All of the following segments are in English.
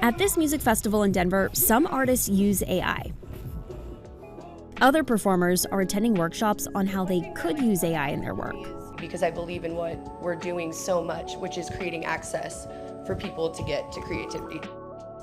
At this music festival in Denver, some artists use AI. Other performers are attending workshops on how they could use AI in their work. Because I believe in what we're doing so much, which is creating access for people to get to creativity.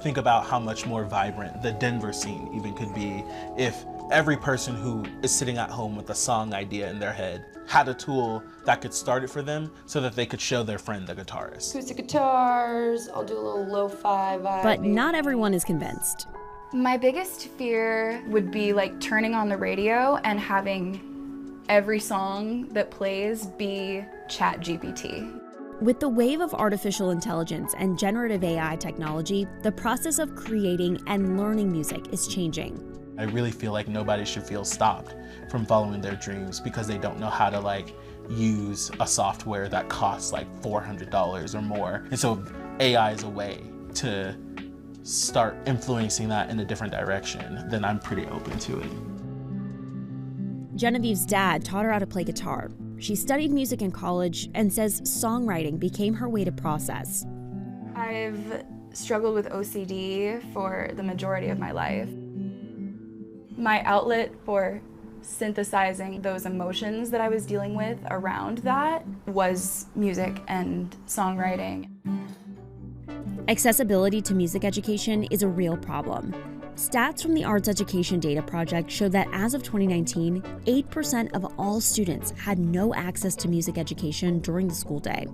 Think about how much more vibrant the Denver scene even could be if every person who is sitting at home with a song idea in their head had a tool that could start it for them so that they could show their friend the guitarist. Acoustic guitars, I'll do a little lo-fi vibe. But not everyone is convinced. My biggest fear would be like turning on the radio and having every song that plays be ChatGPT. With the wave of artificial intelligence and generative AI technology, the process of creating and learning music is changing. I really feel like nobody should feel stopped from following their dreams because they don't know how to use a software that costs $400 or more. And so AI is a way to start influencing that in a different direction. Then I'm pretty open to it. Genevieve's dad taught her how to play guitar. She studied music in college and says songwriting became her way to process. I've struggled with OCD for the majority of my life. My outlet for synthesizing those emotions that I was dealing with around that was music and songwriting. Accessibility to music education is a real problem. Stats from the Arts Education Data Project show that as of 2019, 8% of all students had no access to music education during the school day.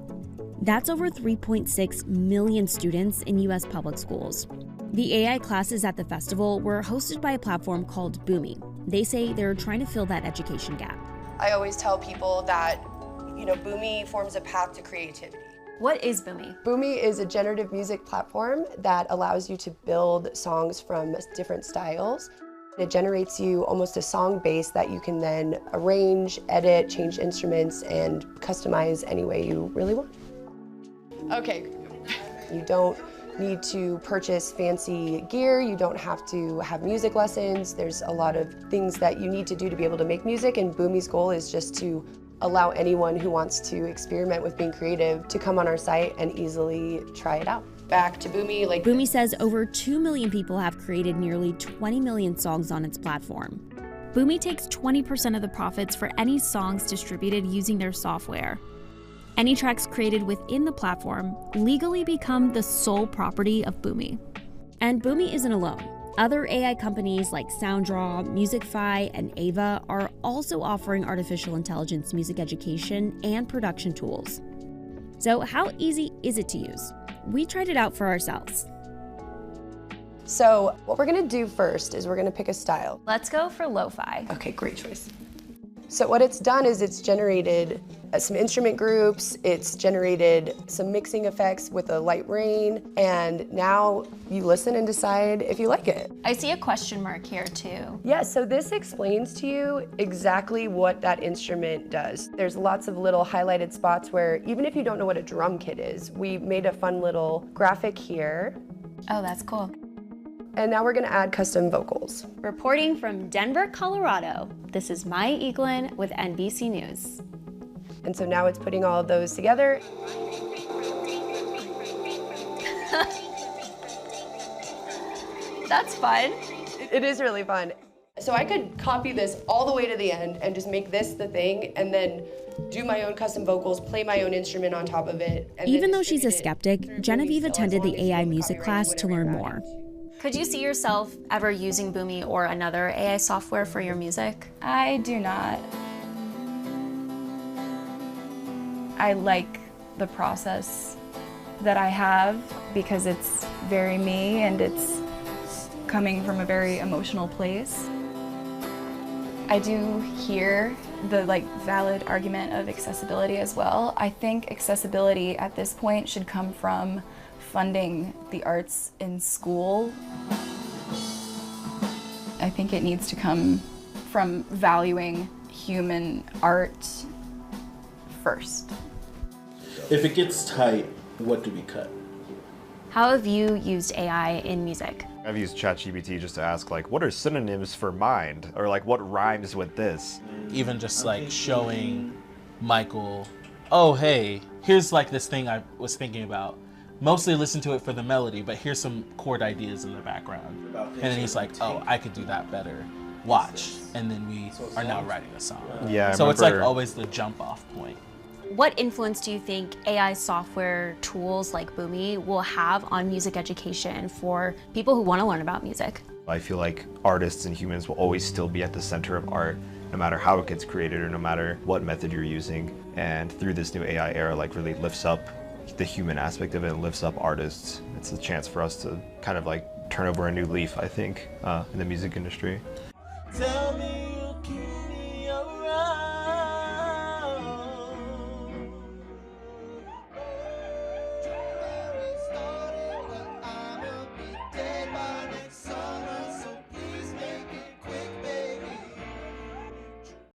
That's over 3.6 million students in U.S. public schools. The AI classes at the festival were hosted by a platform called Boomy. They say they're trying to fill that education gap. I always tell people that, Boomy forms a path to creativity. What is Boomy? Boomy is a generative music platform that allows you to build songs from different styles. It generates you almost a song base that you can then arrange, edit, change instruments, and customize any way you really want. Okay. You don't need to purchase fancy gear. You don't have to have music lessons. There's a lot of things that you need to do to be able to make music, and Boomy's goal is just to allow anyone who wants to experiment with being creative to come on our site and easily try it out. Back to Boomy. Boomy says over 2 million people have created nearly 20 million songs on its platform. Boomy takes 20% of the profits for any songs distributed using their software. Any tracks created within the platform legally become the sole property of Boomy. And Boomy isn't alone. Other AI companies like SoundDraw, MusicFi, and Ava are also offering artificial intelligence music education and production tools. So how easy is it to use? We tried it out for ourselves. So what we're gonna do first is we're gonna pick a style. Let's go for lo-fi. Okay, great choice. So what it's done is it's generated some instrument groups, it's generated some mixing effects with a light rain, and now you listen and decide if you like it. I see a question mark here too. Yeah, so this explains to you exactly what that instrument does. There's lots of little highlighted spots where even if you don't know what a drum kit is, we made a fun little graphic here. Oh, that's cool. And now we're gonna add custom vocals. Reporting from Denver, Colorado, this is Maya Eaglin with NBC News. And so now it's putting all of those together. That's fun. It is really fun. So I could copy this all the way to the end and just make this the thing and then do my own custom vocals, play my own instrument on top of it. And even though she's a skeptic, Genevieve attended the AI music class to learn more. Could you see yourself ever using Boomy or another AI software for your music? I do not. I like the process that I have because it's very me and it's coming from a very emotional place. I do hear the valid argument of accessibility as well. I think accessibility at this point should come from funding the arts in school. I think it needs to come from valuing human art first. If it gets tight, what do we cut? How have you used AI in music? I've used ChatGPT just to ask what are synonyms for mind? Or what rhymes with this? Even just showing Michael, oh hey, here's this thing I was thinking about. mostly listen to it for the melody, but here's some chord ideas in the background. And then he's like, oh, I could do that better. Watch. And then we are now writing a song. Yeah, so it's like always the jump off point. What influence do you think AI software tools like Boomy will have on music education for people who want to learn about music? I feel like artists and humans will always still be at the center of art, no matter how it gets created or no matter what method you're using. And through this new AI era, like really lifts up the human aspect of it and lifts up artists. It's a chance for us to kind of like turn over a new leaf, I think, in the music industry. Tell me